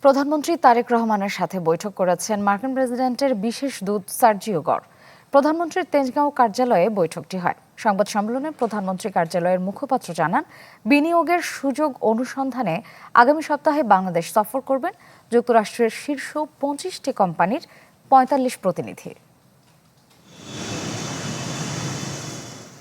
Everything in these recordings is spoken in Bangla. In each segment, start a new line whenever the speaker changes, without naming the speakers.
প্রধানমন্ত্রী তারেক রহমানের সাথে বৈঠক করেছেন মার্কিন প্রেসিডেন্টের বিশেষ দূত সার্জিও গর। প্রধানমন্ত্রীর তেজগাঁও কার্যালয়ে বৈঠকটি হয়। সংবাদ সম্মেলনে প্রধানমন্ত্রী কার্যালয়ের মুখপাত্র জানান, বিনিয়োগের সুযোগ অনুসন্ধানে আগামী সপ্তাহে বাংলাদেশ সফর করবেন যুক্তরাষ্ট্রের শীর্ষ 25টি কোম্পানির 45 প্রতিনিধি।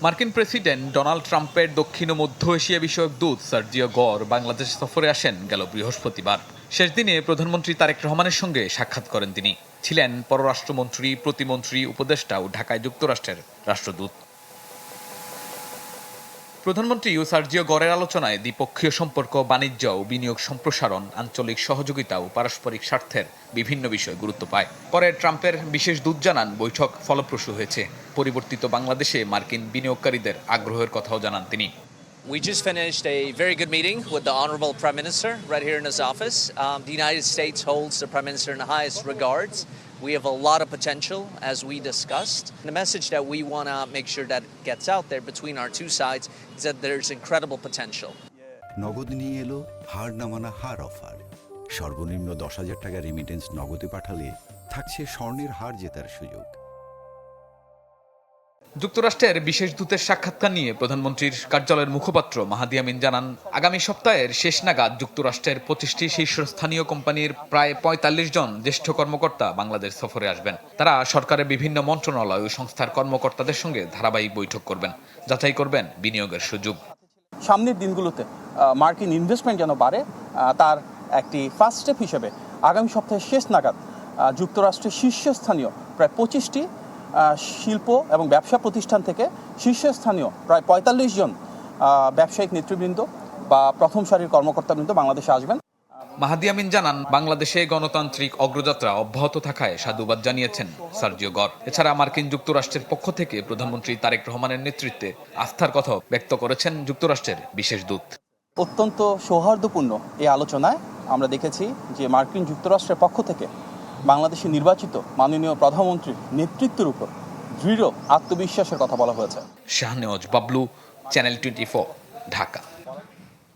মার্কিন প্রেসিডেন্ট ডোনাল্ড ট্রাম্পের দক্ষিণ ও মধ্য এশিয়া বিষয়ক দূত সার্জিও গর বাংলাদেশ সফরে আসেন গেল বৃহস্পতিবার। শেষ দিনে প্রধানমন্ত্রী তারেক রহমানের সঙ্গে সাক্ষাৎ করেন তিনি। ছিলেন পররাষ্ট্রমন্ত্রী, প্রতিমন্ত্রী, উপদেষ্টা ও ঢাকায় যুক্তরাষ্ট্রের রাষ্ট্রদূত। প্রধানমন্ত্রী ও সার্জিও গরের আলোচনায় দ্বিপক্ষীয় সম্পর্ক, বাণিজ্য ও বিনিয়োগ সম্প্রসারণ, আঞ্চলিক সহযোগিতা ও পারস্পরিক স্বার্থের বিভিন্ন বিষয় গুরুত্ব পায়। পরে ট্রাম্পের বিশেষ দূত জানান, বৈঠক ফলপ্রসূ হয়েছে। পরিবর্তিত বাংলাদেশে মার্কিন বিনিয়োগকারীদের আগ্রহের কথাও জানান তিনি।
We just finished a very good meeting with the Honorable Prime Minister right here in his office. The United States holds the Prime Minister in the highest regards. We have a lot of potential, as we discussed. The message that we want to make sure that gets out there between our two sides is that there's incredible potential.
নগদ নিয়ে এলো হার না মানা হার অফার। সর্বনিম্ন 10,000 টাকা রেমিটেন্স নগদে পাঠালে থাকছে স্বর্ণের হার জেতার সুযোগ।
যুক্তরাষ্ট্রের বিশেষ দূতের সাক্ষাৎকার নিয়ে প্রধানমন্ত্রীর কার্যালয়ের মুখপাত্র মাহাদি আমিন জানান, আগামী সপ্তাহের শেষ নাগাদ যুক্তরাষ্ট্রের 25টি শীর্ষস্থানীয় কোম্পানির প্রায় 45 জন জ্যেষ্ঠ কর্মকর্তা বাংলাদেশ সফরে আসবেন। তারা সরকারের বিভিন্ন মন্ত্রণালয় ও সংস্থার কর্মকর্তাদের সঙ্গে ধারাবাহিক বৈঠক করবেন, যাচাই করবেন বিনিয়োগের সুযোগ।
সামনের দিনগুলোতে মার্কিন ইনভেস্টমেন্ট যেন বাড়ে, তার একটি ফার্স্ট স্টেপ হিসেবে আগামী সপ্তাহের শেষ নাগাদ যুক্তরাষ্ট্রের শীর্ষস্থানীয় প্রায় 25টি শিল্প এবং ব্যবসা প্রতিষ্ঠান থেকে শীর্ষস্থানীয় প্রায় 45 জন ব্যবসায়িক নেতৃবৃন্দ বা প্রথম সারির কর্মকর্তাবৃন্দ বাংলাদেশে আসবেন।
মাহাদি আমিন জানান, বাংলাদেশে গণতান্ত্রিক অগ্রযাত্রা অব্যাহত থাকায় সাধুবাদ জানিয়েছেন সার্জিও গর। এছাড়া মার্কিন যুক্তরাষ্ট্রের পক্ষ থেকে প্রধানমন্ত্রী তারেক রহমানের নেতৃত্বে আস্থার কথাও ব্যক্ত করেছেন যুক্তরাষ্ট্রের বিশেষ দূত।
অত্যন্ত সৌহার্দ্যপূর্ণ এই আলোচনায় আমরা দেখেছি যে মার্কিন যুক্তরাষ্ট্রের পক্ষ থেকে বাংলাদেশে নির্বাচিত মাননীয় প্রধানমন্ত্রীর নেতৃত্বের উপর দৃঢ় আত্মবিশ্বাসের কথা বলা হয়েছে।
শাহনেওয়াজ বাবলু, চ্যানেল 24, ঢাকা।